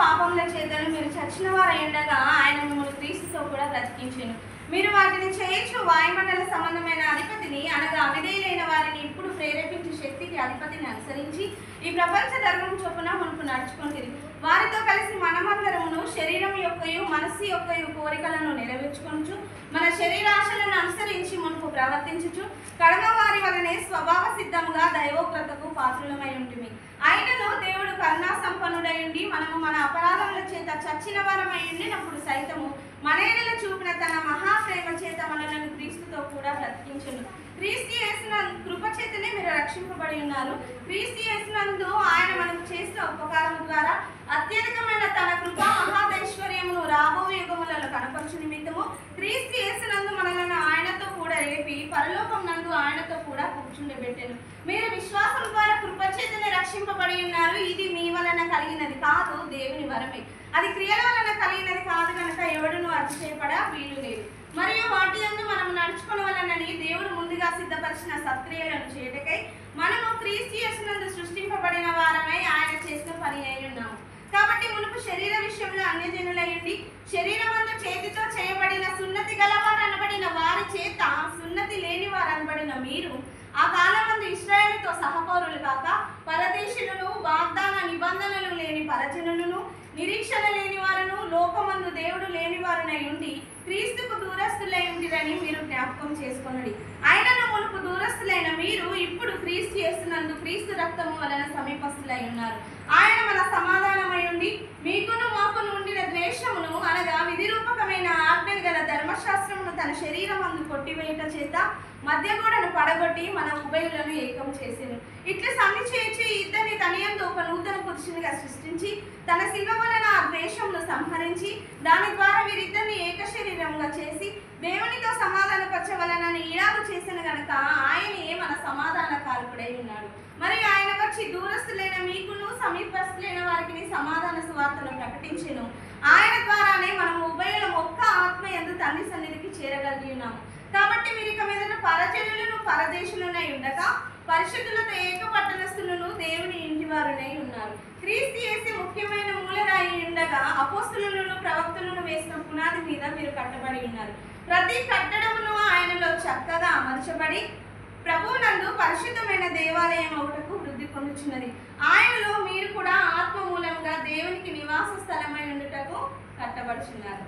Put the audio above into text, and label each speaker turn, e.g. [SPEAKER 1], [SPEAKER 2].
[SPEAKER 1] పాపముల చేతను మీరు చచ్చిన వారు ఉండగా ఆయన మిమ్మల్ని క్రీస్తుతో కూడా బ్రతికించెను. మీరు వాటిని చేయొచ్చు వాయుమండల సంబంధమైన అధిపతిని అనగా అవిధేయులైన వారిని ఇప్పుడు ప్రేరేపించే శక్తికి అధిపతిని అనుసరించి ఈ ప్రపంచ ధర్మం చొప్పున మనకు నడుచుకుంటుంది. వారితో కలిసి మనమందరమును శరీరం యొక్కయు మనస్సు యొక్కయు కోరికలను నెరవేర్చుకొనుచు మన శరీరాశలను అనుసరించి మనకు ప్రవర్తించుచు కడమ వారి వలనే స్వభావ సిద్ధముగా దైవోక్రతకు పాత్రులమై ఉంటుంది. ఆయనను దేవుడు కరుణా సంపన్నుడై ఉండి మనము మన అపరాధముల చేత చచ్చిన వారమై ఉండినప్పుడు సైతము మన ఎడల చూపిన తన మహాప్రేమ చేత మనలను క్రీస్తుతో కూడా బ్రతికించును. క్రీస్తు యేసున కృప చేతనే మీరు రక్షింపబడి ఉన్నారు. క్రీస్తు యేసునందు ఆయన మనకు చేసిన ఉపకారం ద్వారా అత్యధికమైన తన కృపా మహాదైశ్వర్యమును రాబో యుగములలో కనపరచు నిమిత్తము క్రీస్తు యేసునందు మనలను ఆయనతో కూడా రేపి పరలోకం నందు ఆయనతో కూడా కూర్చుండబెట్టెను. మీరు విశ్వాసం ద్వారా కృప చేతనే రక్షింపబడి ఉన్నారు. ఇది మీ వలన కలిగినది కాదు, దేవుని వరమే. అది క్రియల వలన కలిగినది కాదు కనుక ఎవడును అతిశయపడ వీలు లేదు. మరియు వాటి యందు మనం నడుచుకొనవలెనని దేవుడు ముందుగా సిద్ధపరిచిన సత్క్రియలను చేయటకై మనము క్రీస్తు యేసునందు సృష్టింపబడిన వారమై ఆయన చేసిన పని అయి ఉన్నాము. కాబట్టి మునుపు శరీర విషయంలో అన్యజనులయ్యుండి శరీరమందు చేతితో చేయబడిన సున్నతి గలవారు అనబడిన వారి చేత సున్నతి లేని వారు అనబడిన మీరు ఆ కాలమందు ఇశ్రాయేలుతో సహపౌరులు కాక పరదేశులను వాగ్దాన నిబంధనలు లేని పరజనులను నిరీక్షణ లేని వారును లోకమందు దేవుడు లేని వారునై ఉండి క్రీస్తుకు దూరస్తులై ఉండిరని మీరు జ్ఞాపకం చేసుకొనుడి. ఆయనను మునుపు దూరస్తులైన మీరు ఇప్పుడు క్రీస్తు యేసునందు క్రీస్తు రక్తము వలన సమీపస్తులై ఉన్నారు. ఆయన మన సమాధానమై ఉండి మీకును మాకును ఉండిన ద్వేషమును అనగా విధిరూపకమైన ఆజ్ఞలు గల ధర్మశాస్త్రమును తన శరీరమందు కొట్టివేయుట చేత మధ్యగోడను పడగొట్టి మన ఉభయులను ఏకం చేసెను. ఇట్లా సమ్మె చేయించి ఇద్దరిని తనయందు ఒక నూతన పురుషునిగా సృష్టించి తన శిల్వ వలన ఆ ద్వేషమును సంహరించి దాని ద్వారా వీరిద్దరిని ఏక శరీరంగా చేసి దేవునితో సమాధానపరచవలనని ఇలాగు చేసిన గనక ఆయనే మన సమాధాన కారకుడై ఉన్నాడు. మరి ఆయన వచ్చి దూరస్తులైన మీకును సమీపస్తులైన వారికి సమాధాన సువార్తను ప్రకటించెను. ఆయన ద్వారానే మనం ఉభయులం ఒక్క ఆత్మ యందు తండ్రి సన్నిధికి చేరగలిగి ఉన్నాము. కాబట్టి మీరు ఇక మీద పరజనులను పరదేశులనై ఉండగా పరిశుద్ధులతో ఏక పట్టణస్థులను దేవుని ఇంటి వారునై ఉన్నారు. క్రీస్తు యేసు ముఖ్యమైన మూలరాయి ఉండగా అపోస్తులను ప్రవక్తలను వేసిన పునాది మీద మీరు కట్టబడి ఉన్నారు. ప్రతి కట్టడమును ఆయనలో చక్కగా అమర్చబడి ప్రభువునందు పరిశుద్ధమైన దేవాలయం ఒకటకు వృద్ధి పొందుచున్నది. ఆయనలో మీరు కూడా ఆత్మ మూలంగా దేవునికి నివాస స్థలమై ఉండుటకు కట్టబడుచున్నారు.